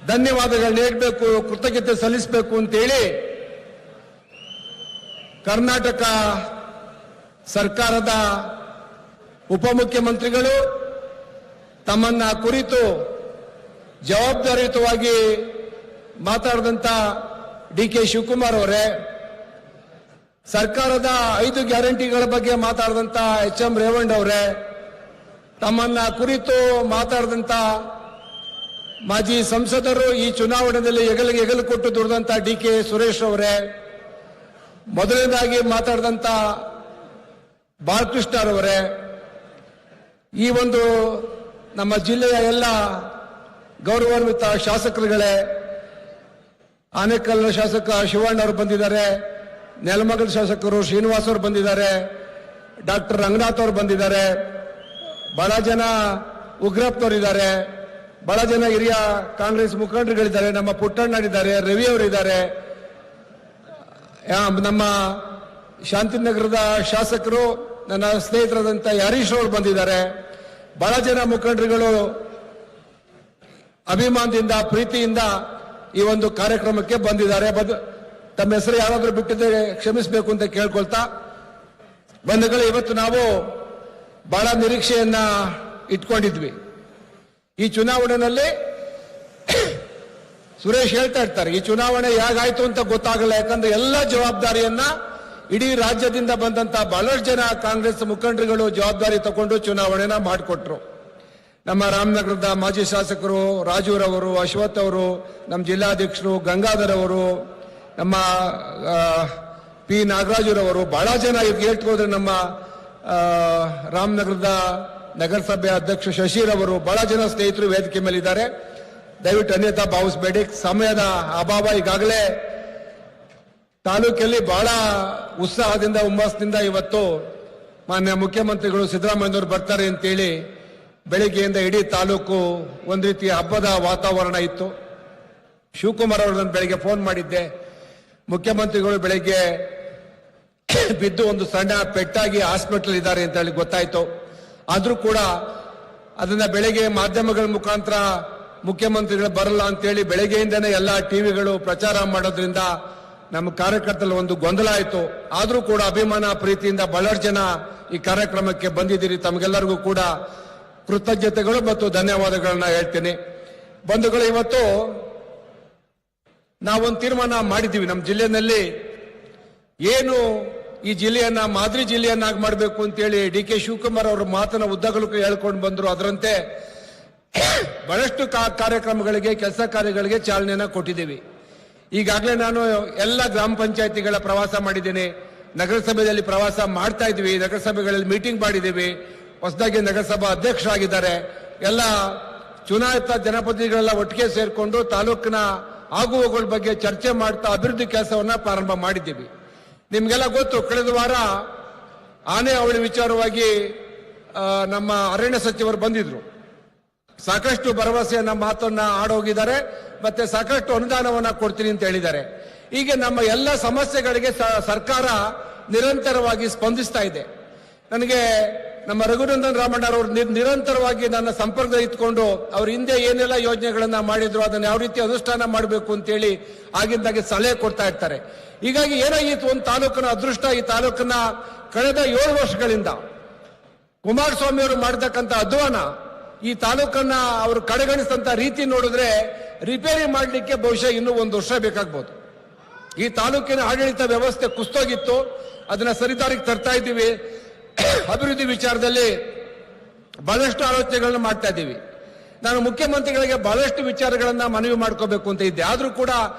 ಧನ್ಯವಾದಗಳು ನೀಡಬೇಕು, ಕೃತಜ್ಞತೆ ಸಲ್ಲಿಸಬೇಕು ಅಂತೇಳಿ ಕರ್ನಾಟಕ ಸರ್ಕಾರದ ಉಪಮುಖ್ಯಮಂತ್ರಿಗಳು ತಮ್ಮನ್ನ ಕುರಿತು ಜವಾಬ್ದಾರಿಯುತವಾಗಿ ಮಾತಾಡಿದಂತ ಡಿ.ಕೆ. ಶಿವಕುಮಾರ್ ಅವರೇ, ಸರ್ಕಾರದ 5 ಗ್ಯಾರಂಟಿಗಳ ಬಗ್ಗೆ ಮಾತಾಡಿದಂತ ಎಚ್.ಎಂ. ರೇವಣ್ಣ ಅವರೇ, ತಮ್ಮನ್ನ ಕುರಿತು ಮಾತಾಡಿದಂತ ಮಾಜಿ ಸಂಸದರು, ಈ ಚುನಾವಣೆಯಲ್ಲಿ ಹೆಗಲು ಕೊಟ್ಟು ದುಡಿದಂತ ಡಿ.ಕೆ. ಸುರೇಶ್ ಅವರೇ, ಮೊದಲನೇದಾಗಿ ಮಾತಾಡಿದಂತ ಬಾಲಕೃಷ್ಣ ಅವರೇ, ಈ ಒಂದು ನಮ್ಮ ಜಿಲ್ಲೆಯ ಎಲ್ಲ ಗೌರವಾನ್ವಿತ ಶಾಸಕರುಗಳೇ, ಆನೇಕಲ್ ಶಾಸಕ ಶಿವಣ್ಣ ಅವರು ಬಂದಿದ್ದಾರೆ, ನೆಲಮಂಗಲ ಶಾಸಕರು ಶ್ರೀನಿವಾಸ್ ಅವರು ಬಂದಿದ್ದಾರೆ, ಡಾಕ್ಟರ್ ರಂಗನಾಥ್ ಅವರು ಬಂದಿದ್ದಾರೆ, ಬಹಳ ಜನ ಉಗ್ರಪ್ಪನವರಿದ್ದಾರೆ, ಬಹಳ ಜನ ಹಿರಿಯ ಕಾಂಗ್ರೆಸ್ ಮುಖಂಡರುಗಳಿದ್ದಾರೆ, ನಮ್ಮ ಪುಟ್ಟಣ್ಣರಿದ್ದಾರೆ, ರವಿ ಅವರಿದ್ದಾರೆ, ನಮ್ಮ ಶಾಂತಿನಗರದ ಶಾಸಕರು ನನ್ನ ಸ್ನೇಹಿತರಾದಂಥ ಹರೀಶ್ ಅವರು ಬಂದಿದ್ದಾರೆ. ಬಹಳ ಜನ ಮುಖಂಡರುಗಳು ಅಭಿಮಾನದಿಂದ ಪ್ರೀತಿಯಿಂದ ಈ ಒಂದು ಕಾರ್ಯಕ್ರಮಕ್ಕೆ ಬಂದಿದ್ದಾರೆ. ತಮ್ಮ ಹೆಸರು ಯಾರಾದರೂ ಬಿಟ್ಟಿದ್ದರೆ ಕ್ಷಮಿಸಬೇಕು ಅಂತ ಕೇಳ್ಕೊಳ್ತಾ, ಬಂಧುಗಳು, ಇವತ್ತು ನಾವು ಬಹಳ ನಿರೀಕ್ಷೆಯನ್ನ ಇಟ್ಕೊಂಡಿದ್ವಿ. ಈ ಚುನಾವಣೆಯಲ್ಲಿ ಸುರೇಶ್ ಹೇಳ್ತಾ ಇರ್ತಾರೆ, ಈ ಚುನಾವಣೆ ಹೇಗಾಯ್ತು ಅಂತ ಗೊತ್ತಾಗಲ್ಲ, ಯಾಕಂದ್ರೆ ಎಲ್ಲ ಜವಾಬ್ದಾರಿಯನ್ನ ಇಡೀ ರಾಜ್ಯದಿಂದ ಬಂದಂತ ಬಹಳಷ್ಟು ಜನ ಕಾಂಗ್ರೆಸ್ ಮುಖಂಡರುಗಳು ಜವಾಬ್ದಾರಿ ತಗೊಂಡು ಚುನಾವಣೆನ ಮಾಡಿಕೊಟ್ರು. ನಮ್ಮ ರಾಮನಗರದ ಮಾಜಿ ಶಾಸಕರು ರಾಜೂರವರು, ಅಶ್ವಥ್ ಅವರು, ನಮ್ಮ ಜಿಲ್ಲಾಧ್ಯಕ್ಷರು ಗಂಗಾಧರ್ ಅವರು, ನಮ್ಮ ಪಿ ನಾಗರಾಜುರವರು, ಬಹಳ ಜನ ಹೇಳ್ಕೋದ್ರೆ ನಮ್ಮ ರಾಮನಗರದ ನಗರಸಭೆ ಅಧ್ಯಕ್ಷ ಶಶಿರ್ ಅವರು, ಬಹಳ ಜನ ಸ್ನೇಹಿತರು ವೇದಿಕೆ ಮೇಲೆ ಇದ್ದಾರೆ. ದಯವಿಟ್ಟು ಅನ್ಯತಾ ಭಾವಿಸಬೇಡಿ, ಸಮಯದ ಅಭಾವ. ಈಗಾಗಲೇ ತಾಲೂಕಲ್ಲಿ ಬಹಳ ಉತ್ಸಾಹದಿಂದ ಹುಮ್ಮಸ್ಸಿನಿಂದ ಇವತ್ತು ಮಾನ್ಯ ಮುಖ್ಯಮಂತ್ರಿಗಳು ಸಿದ್ದರಾಮಯ್ಯನವರು ಬರ್ತಾರೆ ಅಂತೇಳಿ ಬೆಳಿಗ್ಗೆಯಿಂದ ಇಡೀ ತಾಲೂಕು ಒಂದು ರೀತಿಯ ಹಬ್ಬದ ವಾತಾವರಣ ಇತ್ತು. ಶಿವಕುಮಾರ್ ಅವರು ನಾನು ಬೆಳಿಗ್ಗೆ ಫೋನ್ ಮಾಡಿದ್ದೆ, ಮುಖ್ಯಮಂತ್ರಿಗಳು ಬೆಳಿಗ್ಗೆ ಬಿದ್ದು ಒಂದು ಸಣ್ಣ ಪೆಟ್ಟಾಗಿ ಹಾಸ್ಪಿಟಲ್ ಇದ್ದಾರೆ ಅಂತ ಹೇಳಿ ಗೊತ್ತಾಯ್ತು. ಆದ್ರೂ ಕೂಡ ಅದನ್ನ ಬೆಳಿಗ್ಗೆ ಮಾಧ್ಯಮಗಳ ಮುಖಾಂತರ ಮುಖ್ಯಮಂತ್ರಿಗಳು ಬರಲ್ಲ ಅಂತೇಳಿ ಬೆಳಗ್ಗೆಯಿಂದನೇ ಎಲ್ಲ ಟಿವಿಗಳು ಪ್ರಚಾರ ಮಾಡೋದ್ರಿಂದ ನಮ್ಮ ಕಾರ್ಯಕರ್ತರಲ್ಲಿ ಒಂದು ಗೊಂದಲ ಆಯಿತು. ಆದ್ರೂ ಕೂಡ ಅಭಿಮಾನ ಪ್ರೀತಿಯಿಂದ ಬಹಳಷ್ಟು ಜನ ಈ ಕಾರ್ಯಕ್ರಮಕ್ಕೆ ಬಂದಿದ್ದೀರಿ. ತಮಗೆಲ್ಲರಿಗೂ ಕೂಡ ಕೃತಜ್ಞತೆಗಳು ಮತ್ತು ಧನ್ಯವಾದಗಳನ್ನ ಹೇಳ್ತೀನಿ. ಬಂಧುಗಳು, ಇವತ್ತು ನಾವೊಂದು ತೀರ್ಮಾನ ಮಾಡಿದ್ದೀವಿ. ನಮ್ಮ ಜಿಲ್ಲೆಯಲ್ಲಿ ಏನು ಈ ಜಿಲ್ಲೆಯನ್ನ ಮಾದರಿ ಜಿಲ್ಲೆಯನ್ನಾಗಿ ಮಾಡಬೇಕು ಅಂತೇಳಿ ಡಿ.ಕೆ. ಶಿವಕುಮಾರ್ ಅವರ ಮಾತನ್ನ ಉದ್ದಗಲೂ ಹೇಳ್ಕೊಂಡು ಬಂದ್ರು. ಅದರಂತೆ ಬಹಳಷ್ಟು ಕಾರ್ಯಕ್ರಮಗಳಿಗೆ, ಕೆಲಸ ಕಾರ್ಯಗಳಿಗೆ ಚಾಲನೆಯನ್ನ ಕೊಟ್ಟಿದ್ದೀವಿ. ಈಗಾಗಲೇ ನಾನು ಎಲ್ಲ ಗ್ರಾಮ ಪಂಚಾಯತಿಗಳ ಪ್ರವಾಸ ಮಾಡಿದ್ದೇನೆ, ನಗರಸಭೆಯಲ್ಲಿ ಪ್ರವಾಸ ಮಾಡ್ತಾ ಇದ್ವಿ, ನಗರಸಭೆಗಳಲ್ಲಿ ಮೀಟಿಂಗ್ ಮಾಡಿದ್ದೀವಿ, ಹೊಸದಾಗಿ ನಗರಸಭಾ ಅಧ್ಯಕ್ಷರಾಗಿದ್ದಾರೆ. ಎಲ್ಲ ಚುನಾಯಿತ ಜನಪ್ರತಿನಿಧಿಗಳೆಲ್ಲ ಒಟ್ಟಿಗೆ ಸೇರಿಕೊಂಡು ತಾಲೂಕಿನ ಆಗುಹೋಗುಗಳ ಬಗ್ಗೆ ಚರ್ಚೆ ಮಾಡ್ತಾ ಅಭಿವೃದ್ಧಿ ಕೆಲಸವನ್ನ ಪ್ರಾರಂಭ ಮಾಡಿದ್ದೀವಿ. ನಿಮ್ಗೆಲ್ಲ ಗೊತ್ತು, ಕಳೆದ ವಾರ ಆನೆ ಅವಳಿ ವಿಚಾರವಾಗಿ ನಮ್ಮ ಅರಣ್ಯ ಸಚಿವರು ಬಂದಿದ್ರು. ಸಾಕಷ್ಟು ಭರವಸೆಯನ್ನ ಮಾತನ್ನ ಆಡೋಗಿದ್ದಾರೆ, ಮತ್ತೆ ಸಾಕಷ್ಟು ಅನುದಾನವನ್ನ ಕೊಡ್ತೀನಿ ಅಂತ ಹೇಳಿದ್ದಾರೆ. ಹೀಗೆ ನಮ್ಮ ಎಲ್ಲ ಸಮಸ್ಯೆಗಳಿಗೆ ಸರ್ಕಾರ ನಿರಂತರವಾಗಿ ಸ್ಪಂದಿಸ್ತಾ ಇದೆ. ನನಗೆ ನಮ್ಮ ರಘುನಂದನ್ ರಾಮಣ್ಣರವರು ನಿರಂತರವಾಗಿ ನನ್ನ ಸಂಪರ್ಕದಲ್ಲಿ ಇಟ್ಕೊಂಡು ಅವ್ರ ಹಿಂದೆ ಏನೆಲ್ಲ ಯೋಜನೆಗಳನ್ನ ಮಾಡಿದ್ರು ಅದನ್ನ ಯಾವ ರೀತಿ ಅನುಷ್ಠಾನ ಮಾಡಬೇಕು ಅಂತೇಳಿ ಆಗಿಂದಾಗೆ ಸಲಹೆ ಕೊಡ್ತಾ ಇರ್ತಾರೆ. ಹೀಗಾಗಿ ಏನಾಗಿತ್ತು, ಒಂದು ತಾಲೂಕಿನ ಅದೃಷ್ಟ, ಈ ತಾಲೂಕಿನ ಕಳೆದ 7 ವರ್ಷಗಳಿಂದ ಕುಮಾರಸ್ವಾಮಿ ಅವರು ಮಾಡತಕ್ಕಂಥ ಅಧ್ವಾನ, ಈ ತಾಲೂಕನ್ನ ಅವರು ಕಡೆಗಣಿಸಿದಂತ ರೀತಿ ನೋಡಿದ್ರೆ ರಿಪೇರಿ ಮಾಡಲಿಕ್ಕೆ ಬಹುಶಃ ಇನ್ನೂ 1 ವರ್ಷ ಬೇಕಾಗಬಹುದು. ಈ ತಾಲೂಕಿನ ಆಡಳಿತ ವ್ಯವಸ್ಥೆ ಕುಸ್ತೋಗಿತ್ತು, ಅದನ್ನ ಸರಿದಾರಿಗೆ ತರ್ತಾ ಇದ್ದೀವಿ. ಅಭಿವೃದ್ಧಿ ವಿಚಾರದಲ್ಲಿ ಬಹಳಷ್ಟು ಆಲೋಚನೆಗಳನ್ನ ಮಾಡ್ತಾ ಇದ್ದೀವಿ. ನಾನು ಮುಖ್ಯಮಂತ್ರಿಗಳಿಗೆ ಬಹಳಷ್ಟು ವಿಚಾರಗಳನ್ನ ಮನವಿ ಮಾಡ್ಕೋಬೇಕು ಅಂತ ಇದ್ದೆ, ಆದ್ರೂ ಕೂಡ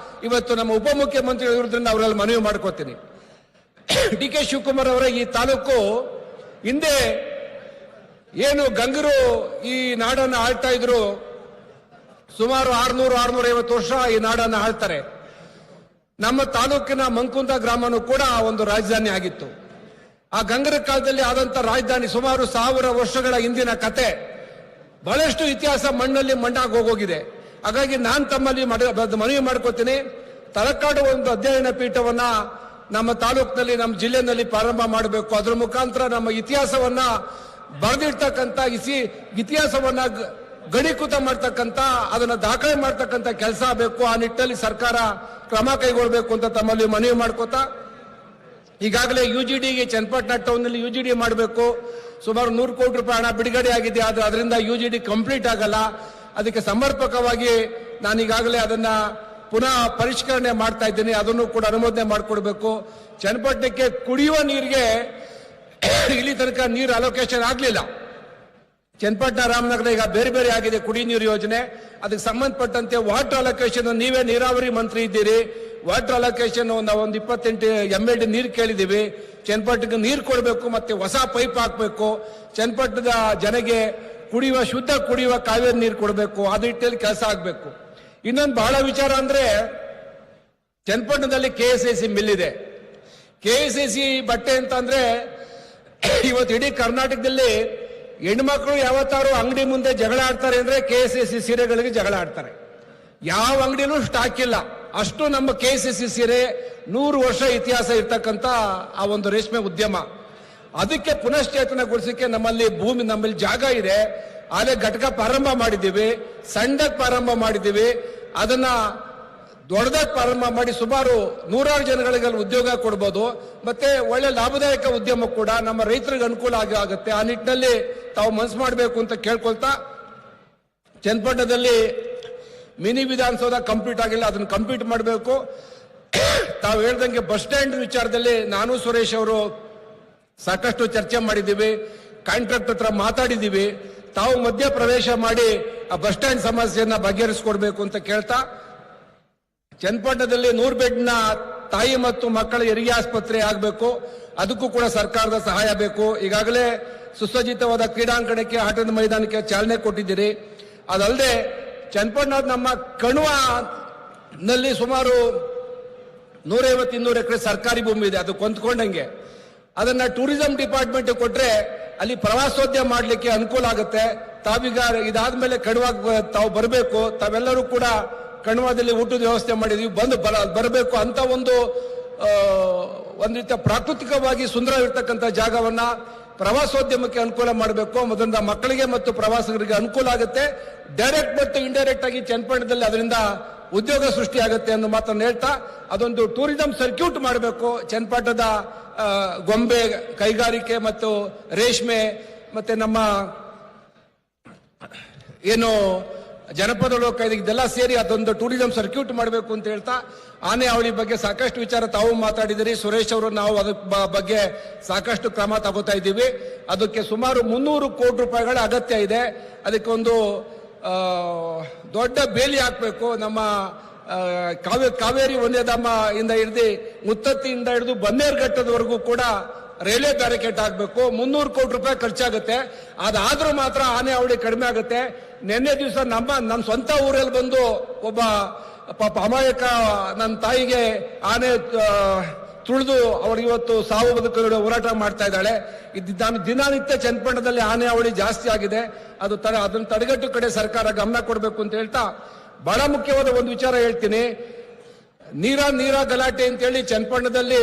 ಇವತ್ತು ನಮ್ಮ ಉಪಮುಖ್ಯಮಂತ್ರಿಗಳು ಇರೋದ್ರಿಂದ ಅವರಲ್ಲಿ ಮನವಿ ಮಾಡ್ಕೋತೀನಿ. ಡಿ.ಕೆ. ಶಿವಕುಮಾರ್ ಅವರ ಈ ತಾಲೂಕು ಹಿಂದೆ ಏನು ಗಂಗರು ಈ ನಾಡನ್ನು ಆಳ್ತಾ ಇದ್ರು, ಸುಮಾರು 600-650 ವರ್ಷ ಈ ನಾಡನ್ನು ಆಳ್ತಾರೆ. ನಮ್ಮ ತಾಲೂಕಿನ ಮಂಕುಂದ ಗ್ರಾಮನೂ ಕೂಡ ಒಂದು ರಾಜಧಾನಿ ಆಗಿತ್ತು. ಆ ಗಂಗರ ಕಾಲದಲ್ಲಿ ಆದಂತ ರಾಜಧಾನಿ ಸುಮಾರು 1000 ವರ್ಷಗಳ ಹಿಂದಿನ ಕತೆ, ಬಹಳಷ್ಟು ಇತಿಹಾಸ ಮಣ್ಣಲ್ಲಿ ಮಣ್ಣಾಗಿ ಹೋಗೋಗಿದೆ. ಹಾಗಾಗಿ ನಾನು ತಮ್ಮಲ್ಲಿ ಮನವಿ ಮಾಡ್ಕೋತೀನಿ, ತಲಕಾಡು ಒಂದು ಅಧ್ಯಯನ ಪೀಠವನ್ನ ನಮ್ಮ ತಾಲೂಕಿನಲ್ಲಿ, ನಮ್ಮ ಜಿಲ್ಲೆಯಲ್ಲಿ ಪ್ರಾರಂಭ ಮಾಡಬೇಕು. ಅದರ ಮುಖಾಂತರ ನಮ್ಮ ಇತಿಹಾಸವನ್ನ ಬರೆದಿರ್ತಕ್ಕಂಥ ಇತಿಹಾಸವನ್ನ ಗಣೀಕೃತ ಮಾಡ್ತಕ್ಕಂಥ ಅದನ್ನ ದಾಖಲೆ ಮಾಡ್ತಕ್ಕಂಥ ಕೆಲಸ ಬೇಕು. ಆ ನಿಟ್ಟಿನಲ್ಲಿ ಸರ್ಕಾರ ಕ್ರಮ ಕೈಗೊಳ್ಳಬೇಕು ಅಂತ ತಮ್ಮಲ್ಲಿ ಮನವಿ ಮಾಡ್ಕೋತಾ, ಈಗಾಗಲೇ ಯುಜಿಡಿಗೆ ಚನ್ನಪಟ್ಟಣ ಟೌನ್ ನಲ್ಲಿ ಯುಜಿಡಿ ಮಾಡಬೇಕು. ಸುಮಾರು 100 ಕೋಟಿ ರೂಪಾಯಿ ಹಣ ಬಿಡುಗಡೆ ಆಗಿದೆ. ಆದ್ರೆ ಅದರಿಂದ ಯುಜಿಡಿ ಕಂಪ್ಲೀಟ್ ಆಗಲ್ಲ. ಅದಕ್ಕೆ ಸಮರ್ಪಕವಾಗಿ ನಾನು ಈಗಾಗಲೇ ಅದನ್ನ ಪುನಃ ಪರಿಷ್ಕರಣೆ ಮಾಡ್ತಾ ಇದ್ದೀನಿ. ಅದನ್ನು ಕೂಡ ಅನುಮೋದನೆ ಮಾಡಿಕೊಡ್ಬೇಕು. ಚನ್ನಪಟ್ಟಣಕ್ಕೆ ಕುಡಿಯುವ ನೀರಿಗೆ ಇಲ್ಲಿ ತನಕ ನೀರು ಅಲೋಕೇಶನ್ ಆಗಲಿಲ್ಲ. ಚನ್ನಪಟ್ಟಣ ರಾಮನಗರ ಈಗ ಬೇರೆ ಬೇರೆ ಆಗಿದೆ ಕುಡಿ ನೀರು ಯೋಜನೆ. ಅದಕ್ಕೆ ಸಂಬಂಧಪಟ್ಟಂತೆ ವಾಟರ್ ಅಲೋಕೇಶನ್ ನೀವೇ ನೀರಾವರಿ ಮಂತ್ರಿ ಇದ್ದೀರಿ. ವಾಟರ್ ಅಲೋಕೇಶನ್ ನಾವು ಒಂದು 28 MLD ನೀರು ಕೇಳಿದ್ದೀವಿ. ಚನ್ನಪಟ್ಟಣಕ್ಕೆ ನೀರು ಕೊಡಬೇಕು, ಮತ್ತೆ ಹೊಸ ಪೈಪ್ ಹಾಕಬೇಕು. ಚನ್ನಪಟ್ಟಣದ ಜನಗೆ ಕುಡಿಯುವ ಶುದ್ಧ ಕುಡಿಯುವ ಕಾವೇರಿ ನೀರು ಕೊಡಬೇಕು. ಆ ನಿಟ್ಟಿನಲ್ಲಿ ಕೆಲಸ ಆಗಬೇಕು. ಇನ್ನೊಂದು ಬಹಳ ವಿಚಾರ ಅಂದ್ರೆ, ಚನ್ನಪಟ್ಟಣದಲ್ಲಿ KSIC ಮಿಲ್ ಇದೆ. KSIC ಬಟ್ಟೆ ಅಂತಂದ್ರೆ ಇವತ್ತು ಇಡೀ ಕರ್ನಾಟಕದಲ್ಲಿ ಹೆಣ್ಮಕ್ಳು ಯಾವತ್ತಾರು ಅಂಗಡಿ ಮುಂದೆ ಜಗಳ ಆಡ್ತಾರೆ ಅಂದ್ರೆ KSIC ಸೀರೆಗಳಿಗೆ ಜಗಳ ಆಡ್ತಾರೆ. ಯಾವ ಅಂಗಡಿನೂ ಸ್ಟಾಕ್ ಇಲ್ಲ. ಅಷ್ಟು ನಮ್ಮ KSIC ಸೀರೆ 100 ವರ್ಷ ಇತಿಹಾಸ ಇರ್ತಕ್ಕಂಥ ಆ ಒಂದು ರೇಷ್ಮೆ ಉದ್ಯಮ. ಅದಕ್ಕೆ ಪುನಶ್ಚೇತನಗೊಳಿಸಕ್ಕೆ ನಮ್ಮಲ್ಲಿ ಜಾಗ ಇದೆ. ಆಲೆ ಘಟಕ ಪ್ರಾರಂಭ ಮಾಡಿದ್ದೀವಿ, ಸಣ್ಣದಾಗಿ ಪ್ರಾರಂಭ ಮಾಡಿದ್ದೀವಿ. ಅದನ್ನ ದೊಡ್ಡದಾಗಿ ಪ್ರಾರಂಭ ಮಾಡಿ ಸುಮಾರು 100 ಜನಗಳಿಗೆ ಉದ್ಯೋಗ ಕೊಡ್ಬೋದು. ಮತ್ತೆ ಒಳ್ಳೆ ಲಾಭದಾಯಕ ಉದ್ಯಮ ಕೂಡ ನಮ್ಮ ರೈತರಿಗೆ ಅನುಕೂಲ ಆಗುತ್ತೆ. ಆ ನಿಟ್ಟಿನಲ್ಲಿ ತಾವು ಮನಸ್ಸು ಮಾಡಬೇಕು ಅಂತ ಕೇಳ್ಕೊಳ್ತಾ, ಚನ್ನಪಟ್ಟಣದಲ್ಲಿ ಮಿನಿ ವಿಧಾನಸೌಧ ಕಂಪ್ಲೀಟ್ ಆಗಿಲ್ಲ, ಅದನ್ನು ಕಂಪ್ಲೀಟ್ ಮಾಡಬೇಕು. ತಾವು ಹೇಳ್ದಂಗೆ ಬಸ್ ಸ್ಟ್ಯಾಂಡ್ ವಿಚಾರದಲ್ಲಿ ನಾನು ಸುರೇಶ್ ಅವರು ಸಾಕಷ್ಟು ಚರ್ಚೆ ಮಾಡಿದ್ದೀವಿ. ಕಾಂಟ್ರಾಕ್ಟ್ ಹತ್ರ ಮಾತಾಡಿದ್ದೀವಿ. ತಾವು ಮಧ್ಯ ಪ್ರವೇಶ ಮಾಡಿ ಆ ಬಸ್ ಸ್ಟ್ಯಾಂಡ್ ಸಮಸ್ಯೆಯನ್ನ ಬಗೆಹರಿಸಿಕೊಡ್ಬೇಕು ಅಂತ ಕೇಳ್ತಾ, ಚನ್ನಪಟ್ಟಣದಲ್ಲಿ 100 ಬೆಡ್ನ ತಾಯಿ ಮತ್ತು ಮಕ್ಕಳ ಹೆರಿಗೆ ಆಸ್ಪತ್ರೆ ಆಗಬೇಕು. ಅದಕ್ಕೂ ಕೂಡ ಸರ್ಕಾರದ ಸಹಾಯ ಬೇಕು. ಈಗಾಗಲೇ ಸುಸಜ್ಜಿತವಾದ ಕ್ರೀಡಾಂಗಣಕ್ಕೆ, ಆಟದ ಮೈದಾನಕ್ಕೆ ಚಾಲನೆ ಕೊಟ್ಟಿದ್ದೀರಿ. ಅದಲ್ಲದೆ ಚನ್ನಪಟ್ಟಣ ನಮ್ಮ ಕಣ್ವನಲ್ಲಿ ಸುಮಾರು 150-200 ಎಕರೆ ಸರ್ಕಾರಿ ಭೂಮಿ ಇದೆ. ಅದು ಕೊಂದ್ಕೊಂಡಂಗೆ ಅದನ್ನ ಟೂರಿಸಂ ಡಿಪಾರ್ಟ್ಮೆಂಟ್ ಕೊಟ್ರೆ ಅಲ್ಲಿ ಪ್ರವಾಸೋದ್ಯಮ ಮಾಡಲಿಕ್ಕೆ ಅನುಕೂಲ ಆಗುತ್ತೆ. ತಾವೀಗ ಇದಾದ್ಮೇಲೆ ಕಣ್ವಾಗ ತಾವು ಬರಬೇಕು. ತಾವೆಲ್ಲರೂ ಕೂಡ ಕಣ್ವಾದಲ್ಲಿ ಊಟದ ವ್ಯವಸ್ಥೆ ಮಾಡಿದೀವಿ, ಬರಬೇಕು ಅಂತ ಒಂದು ರೀತಿಯ ಪ್ರಾಕೃತಿಕವಾಗಿ ಸುಂದರವಿರ್ತಕ್ಕಂಥ ಜಾಗವನ್ನ ಪ್ರವಾಸೋದ್ಯಮಕ್ಕೆ ಅನುಕೂಲ ಮಾಡಬೇಕು. ಮೊದಲಿಂದ ಮಕ್ಕಳಿಗೆ ಮತ್ತು ಪ್ರವಾಸಿಗರಿಗೆ ಅನುಕೂಲ ಆಗುತ್ತೆ. ಡೈರೆಕ್ಟ್ ಮತ್ತು ಇಂಡೈರೆಕ್ಟ್ ಆಗಿ ಚನ್ನಪಟ್ಟಣದಲ್ಲಿ ಅದರಿಂದ ಉದ್ಯೋಗ ಸೃಷ್ಟಿ ಆಗುತ್ತೆ ಅನ್ನೋ ಮಾತನ್ನು ಹೇಳ್ತಾ, ಅದೊಂದು ಟೂರಿಸಂ ಸರ್ಕ್ಯೂಟ್ ಮಾಡಬೇಕು. ಚನ್ನಪಟ್ಟಣದ ಗೊಂಬೆ ಕೈಗಾರಿಕೆ ಮತ್ತು ರೇಷ್ಮೆ ಮತ್ತೆ ನಮ್ಮ ಏನು ಜನಪದ ಲೋಕ ಇದೆಲ್ಲ ಸೇರಿ ಅದೊಂದು ಟೂರಿಸಂ ಸರ್ಕ್ಯೂಟ್ ಮಾಡಬೇಕು ಅಂತ ಹೇಳ್ತಾ, ಆನೆ ಅವಳಿ ಬಗ್ಗೆ ಸಾಕಷ್ಟು ವಿಚಾರ ತಾವು ಮಾತಾಡಿದಿರಿ. ಸುರೇಶ್ ಅವರು ನಾವು ಅದಕ್ಕೆ ಬಗ್ಗೆ ಸಾಕಷ್ಟು ಕ್ರಮ ತಗೋತಾ ಇದ್ದೀವಿ. ಅದಕ್ಕೆ ಸುಮಾರು 300 ಕೋಟಿ ರೂಪಾಯಿಗಳ ಅಗತ್ಯ ಇದೆ. ಅದಕ್ಕೆ ಒಂದು ದೊಡ್ಡ ಬೇಲಿ ಹಾಕಬೇಕು. ನಮ್ಮ ಕಾವೇರಿ ವನ್ಯಧಾಮ ಇಂದ ಹಿಡಿದು ಮುತ್ತತ್ತಿಯಿಂದ ಹಿಡಿದು ಬನ್ನೇರುಘಟ್ಟದವರೆಗೂ ಕೂಡ ರೈಲ್ವೆ ಬ್ಯಾರಿಕೇಡ್ ಹಾಕಬೇಕು. 300 ಕೋಟಿ ರೂಪಾಯಿ ಖರ್ಚಾಗುತ್ತೆ. ಅದಾದ್ರೂ ಮಾತ್ರ ಆನೆ ಅವಳಿ ಕಡಿಮೆ ಆಗುತ್ತೆ. ನಿನ್ನೆ ದಿವಸ ನಮ್ಮ ಸ್ವಂತ ಊರಲ್ಲಿ ಬಂದು ಒಬ್ಬ ಪಾಪ ಅಮಾಯಕ ನನ್ನ ತಾಯಿಗೆ ಆನೆ ತುಳಿದು ಅವಳಿಗೆ ಇವತ್ತು ಸಾವು ಬದುಕುಗಳ ಹೋರಾಟ ಮಾಡ್ತಾ ಇದ್ದಾಳೆ. ದಿನನಿತ್ಯ ಚನ್ನಪಟ್ಟಣದಲ್ಲಿ ಆನೆ ಅವಳಿ ಜಾಸ್ತಿ ಆಗಿದೆ. ಅದನ್ನು ತಡೆಗಟ್ಟು ಕಡೆ ಸರ್ಕಾರ ಗಮನ ಕೊಡಬೇಕು ಅಂತ ಹೇಳ್ತಾ, ಬಹಳ ಮುಖ್ಯವಾದ ಒಂದು ವಿಚಾರ ಹೇಳ್ತೀನಿ. ನೀರ ಗಲಾಟೆ ಅಂತೇಳಿ ಚನ್ನಪಟ್ಟಣದಲ್ಲಿ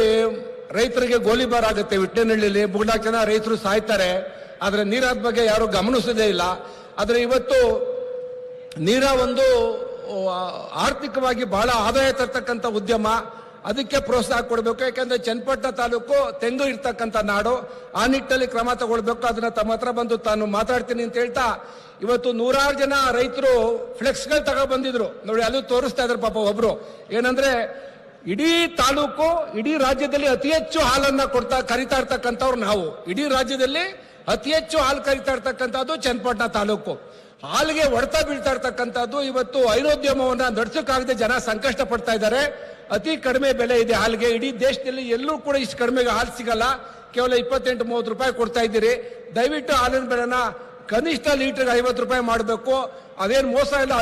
ರೈತರಿಗೆ ಗೋಲಿಬಾರ್ ಆಗುತ್ತೆ. ವಿಟ್ಟನಹಳ್ಳಿಲಿ 3 ಜನ ರೈತರು ಸಾಯ್ತಾರೆ. ಆದ್ರೆ ನೀರಾದ ಬಗ್ಗೆ ಯಾರು ಗಮನಿಸೋದೇ ಇಲ್ಲ. ಆದ್ರೆ ಇವತ್ತು ನೀರ ಒಂದು ಆರ್ಥಿಕವಾಗಿ ಬಹಳ ಆದಾಯ ತರ್ತಕ್ಕಂಥ ಉದ್ಯಮ. ಅದಕ್ಕೆ ಪ್ರೋತ್ಸಾಹ ಕೊಡಬೇಕು. ಯಾಕಂದ್ರೆ ಚನ್ನಪಟ್ಟಣ ತಾಲೂಕು ತೆಂಗು ಇರ್ತಕ್ಕಂಥ ನಾಡು. ಆ ನಿಟ್ಟಿನಲ್ಲಿ ಕ್ರಮ ತಗೊಳ್ಬೇಕು. ಅದನ್ನ ತಮ್ಮ ಹತ್ರ ಬಂದು ತಾನು ಮಾತಾಡ್ತೀನಿ ಅಂತ ಹೇಳ್ತಾ, ಇವತ್ತು 100 ಜನ ರೈತರು ಫ್ಲೆಕ್ಸ್ಗಳು ತಗೊಬಂದಿದ್ರು ನೋಡಿ. ಅದು ತೋರಿಸ್ತಾ ಇದ್ರು ಪಾಪ ಒಬ್ರು. ಏನಂದ್ರೆ ಇಡೀ ತಾಲೂಕು, ಇಡೀ ರಾಜ್ಯದಲ್ಲಿ ಅತಿ ಹೆಚ್ಚು ಹಾಲನ್ನ ಕರಿತಾ ಇರ್ತಕ್ಕಂಥವ್ರು ನಾವು. ಇಡೀ ರಾಜ್ಯದಲ್ಲಿ ಅತಿ ಹೆಚ್ಚು ಹಾಲು ಕರಿತಾ ಇರ್ತಕ್ಕಂಥದ್ದು ಚನ್ನಪಟ್ಟಣ ತಾಲೂಕು. ಹಾಲಿಗೆ ಹೊಡೆತ ಬೀಳ್ತಾ ಇರ್ತಕ್ಕಂಥದ್ದು. ಇವತ್ತು ಹೈನೋದ್ಯಮವನ್ನ ನಡೆಸೋಕ್ಕಾಗದೆ ಜನ ಸಂಕಷ್ಟ ಪಡ್ತಾ ಇದ್ದಾರೆ. ಅತಿ ಕಡಿಮೆ ಬೆಲೆ ಇದೆ ಹಾಲಿಗೆ. ಇಡೀ ದೇಶದಲ್ಲಿ ಎಲ್ಲೂ ಕೂಡ ಇಷ್ಟು ಕಡಿಮೆ ಹಾಲು ಸಿಗಲ್ಲ. ಕೇವಲ 28-30 ರೂಪಾಯಿ ಕೊಡ್ತಾ ಇದ್ದೀರಿ. ದಯವಿಟ್ಟು ಹಾಲಿನ ಬೆಲೆನ ಕನಿಷ್ಠ ಲೀಟರ್ಗೆ 50 ರೂಪಾಯಿ ಮಾಡಬೇಕು. ಅದೇನು ಮೋಸ ಇಲ್ಲ,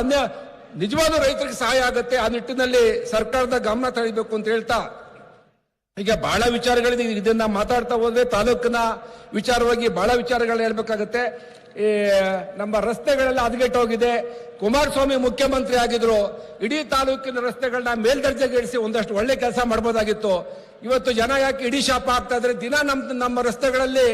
ನಿಜವಾದ ರೈತರಿಗೆ ಸಹಾಯ ಆಗುತ್ತೆ. ಆ ನಿಟ್ಟಿನಲ್ಲಿ ಸರ್ಕಾರದ ಗಮನ ತಳಿಬೇಕು ಅಂತ ಹೇಳ್ತಾ, ಈಗ ಬಹಳ ವಿಚಾರಗಳಿದೆ. ಇದನ್ನ ಮಾತಾಡ್ತಾ ಹೋದ್ರೆ ತಾಲೂಕಿನ ವಿಚಾರವಾಗಿ ಬಹಳ ವಿಚಾರಗಳನ್ನ ಹೇಳ್ಬೇಕಾಗತ್ತೆ. ಈ ನಮ್ಮ ರಸ್ತೆಗಳೆಲ್ಲ ಹದಗೆಟ್ಟೋಗಿದೆ. ಕುಮಾರಸ್ವಾಮಿ ಮುಖ್ಯಮಂತ್ರಿ ಆಗಿದ್ರು, ಇಡೀ ತಾಲೂಕಿನ ರಸ್ತೆಗಳನ್ನ ಮೇಲ್ದರ್ಜೆಗೇರಿಸಿ ಒಂದಷ್ಟು ಒಳ್ಳೆ ಕೆಲಸ ಮಾಡಬಹುದಾಗಿತ್ತು. ಇವತ್ತು ಜನ ಯಾಕೆ ಇಡೀ ಶಾಪ ಆಗ್ತಾ ಇದ್ರೆ, ದಿನ ನಮ್ಮ ರಸ್ತೆಗಳಲ್ಲಿ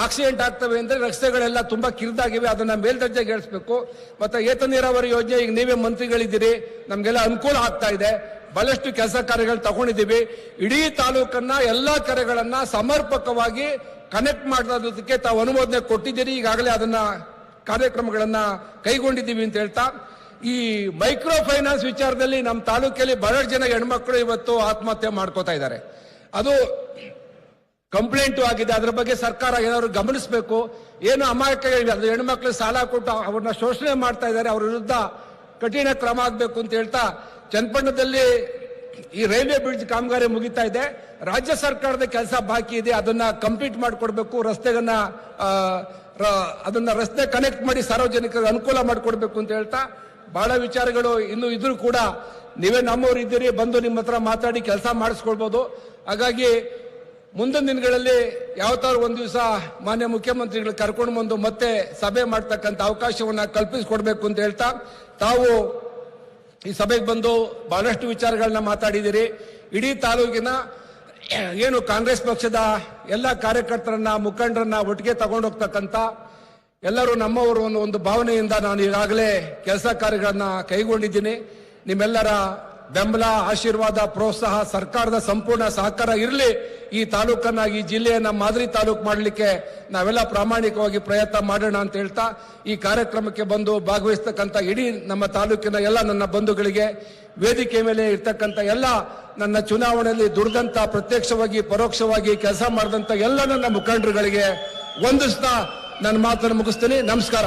ಆಕ್ಸಿಡೆಂಟ್ ಆಗ್ತವೆ ಅಂದ್ರೆ ರಸ್ತೆಗಳೆಲ್ಲ ತುಂಬಾ ಕಿರಿದಾಗಿವೆ. ಅದನ್ನ ಮೇಲ್ದರ್ಜೆಗೇರಿಸಬೇಕು. ಮತ್ತೆ ಏತ ನೀರಾವರಿ ಯೋಜನೆ, ಈಗ ನೀವೇ ಮಂತ್ರಿಗಳಿದ್ದೀರಿ, ನಮ್ಗೆಲ್ಲ ಅನುಕೂಲ ಆಗ್ತಾ ಇದೆ. ಬಹಳಷ್ಟು ಕೆಲಸ ಕಾರ್ಯಗಳು ತಗೊಂಡಿದ್ದೀವಿ. ಇಡೀ ತಾಲೂಕನ್ನ ಎಲ್ಲಾ ಕೆರೆಗಳನ್ನ ಸಮರ್ಪಕವಾಗಿ ಕನೆಕ್ಟ್ ಮಾಡೋದಕ್ಕೆ ತಾವು ಅನುಮೋದನೆ ಕೊಟ್ಟಿದ್ದೀರಿ. ಈಗಾಗಲೇ ಅದನ್ನ ಕಾರ್ಯಕ್ರಮಗಳನ್ನ ಕೈಗೊಂಡಿದ್ದೀವಿ ಅಂತ ಹೇಳ್ತಾ, ಈ ಮೈಕ್ರೋ ಫೈನಾನ್ಸ್ ವಿಚಾರದಲ್ಲಿ ನಮ್ಮ ತಾಲೂಕಲ್ಲಿ ಬಹಳಷ್ಟು ಜನ ಹೆಣ್ಮಕ್ಳು ಇವತ್ತು ಆತ್ಮಹತ್ಯೆ ಮಾಡ್ಕೋತಾ ಇದ್ದಾರೆ. ಅದು ಕಂಪ್ಲೇಂಟು ಆಗಿದೆ. ಅದರ ಬಗ್ಗೆ ಸರ್ಕಾರ ಏನಾದ್ರು ಗಮನಿಸಬೇಕು. ಏನು ಅಮಾಯಕ ಹೆಣ್ಮಕ್ಳು ಸಾಲ ಕೊಟ್ಟು ಅವ್ರನ್ನ ಶೋಷಣೆ ಮಾಡ್ತಾ ಇದ್ದಾರೆ, ಅವ್ರ ವಿರುದ್ಧ ಕಠಿಣ ಕ್ರಮ ಆಗಬೇಕು ಅಂತ ಹೇಳ್ತಾ, ಚನ್ನಪಟ್ಟಣದಲ್ಲಿ ಈ ರೈಲ್ವೆ ಬ್ರಿಡ್ಜ್ ಕಾಮಗಾರಿ ಮುಗಿತಾ ಇದೆ. ರಾಜ್ಯ ಸರ್ಕಾರದ ಕೆಲಸ ಬಾಕಿ ಇದೆ, ಅದನ್ನ ಕಂಪ್ಲೀಟ್ ಮಾಡಿಕೊಡ್ಬೇಕು. ಅದನ್ನ ರಸ್ತೆ ಕನೆಕ್ಟ್ ಮಾಡಿ ಸಾರ್ವಜನಿಕರಿಗೆ ಅನುಕೂಲ ಮಾಡಿಕೊಡ್ಬೇಕು ಅಂತ ಹೇಳ್ತಾ, ಬಹಳ ವಿಚಾರಗಳು ಇನ್ನು ಇದ್ರೂ ಕೂಡ ನೀವೇ ನಮ್ಮವ್ರು ಇದ್ದೀರಿ, ಬಂದು ನಿಮ್ಮ ಹತ್ರ ಮಾತಾಡಿ ಕೆಲಸ ಮಾಡಿಸ್ಕೊಳ್ಬಹುದು. ಹಾಗಾಗಿ ಮುಂದಿನ ದಿನಗಳಲ್ಲಿ ಯಾವತ್ತಾದ್ರು ಒಂದ್ ದಿವಸ ಮಾನ್ಯ ಮುಖ್ಯಮಂತ್ರಿಗಳು ಕರ್ಕೊಂಡು ಬಂದು ಮತ್ತೆ ಸಭೆ ಮಾಡ್ತಕ್ಕಂಥ ಅವಕಾಶವನ್ನ ಕಲ್ಪಿಸಿಕೊಡ್ಬೇಕು ಅಂತ ಹೇಳ್ತಾ, ತಾವು ಈ ಸಭೆಗೆ ಬಂದು ಬಹಳಷ್ಟು ವಿಚಾರಗಳನ್ನ ಮಾತಾಡಿದಿರಿ. ಇಡೀ ತಾಲೂಕಿನ ಏನು ಕಾಂಗ್ರೆಸ್ ಪಕ್ಷದ ಎಲ್ಲ ಕಾರ್ಯಕರ್ತರನ್ನ, ಮುಖಂಡರನ್ನ ಒಟ್ಟಿಗೆ ತಗೊಂಡೋಗ್ತಕ್ಕಂಥ ಎಲ್ಲರೂ ನಮ್ಮವರು ಒಂದು ಭಾವನೆಯಿಂದ ನಾನು ಈಗಾಗಲೇ ಕೆಲಸ ಕಾರ್ಯಗಳನ್ನ ಕೈಗೊಂಡಿದ್ದೀನಿ. ನಿಮ್ಮೆಲ್ಲರ ಬೆಂಬಲ, ಆಶೀರ್ವಾದ, ಪ್ರೋತ್ಸಾಹ, ಸರ್ಕಾರದ ಸಂಪೂರ್ಣ ಸಹಕಾರ ಇರಲಿ. ಈ ತಾಲೂಕನ್ನ, ಈ ಜಿಲ್ಲೆಯನ್ನ ಮಾದರಿ ತಾಲೂಕು ಮಾಡಲಿಕ್ಕೆ ನಾವೆಲ್ಲ ಪ್ರಾಮಾಣಿಕವಾಗಿ ಪ್ರಯತ್ನ ಮಾಡೋಣ ಅಂತ ಹೇಳ್ತಾ, ಈ ಕಾರ್ಯಕ್ರಮಕ್ಕೆ ಬಂದು ಭಾಗವಹಿಸ್ತಕ್ಕಂಥ ಇಡೀ ನಮ್ಮ ತಾಲೂಕಿನ ಎಲ್ಲ ನನ್ನ ಬಂಧುಗಳಿಗೆ, ವೇದಿಕೆ ಮೇಲೆ ಇರ್ತಕ್ಕಂಥ ಎಲ್ಲ ನನ್ನ ಚುನಾವಣೆಯಲ್ಲಿ ದುಡ್ದಂತ, ಪ್ರತ್ಯಕ್ಷವಾಗಿ ಪರೋಕ್ಷವಾಗಿ ಕೆಲಸ ಮಾಡಿದಂತ ಎಲ್ಲ ನನ್ನ ಮುಖಂಡರುಗಳಿಗೆ ವಂದಿಸ್ತಾ ನನ್ನ ಮಾತನ್ನು ಮುಗಿಸ್ತೀನಿ. ನಮಸ್ಕಾರ.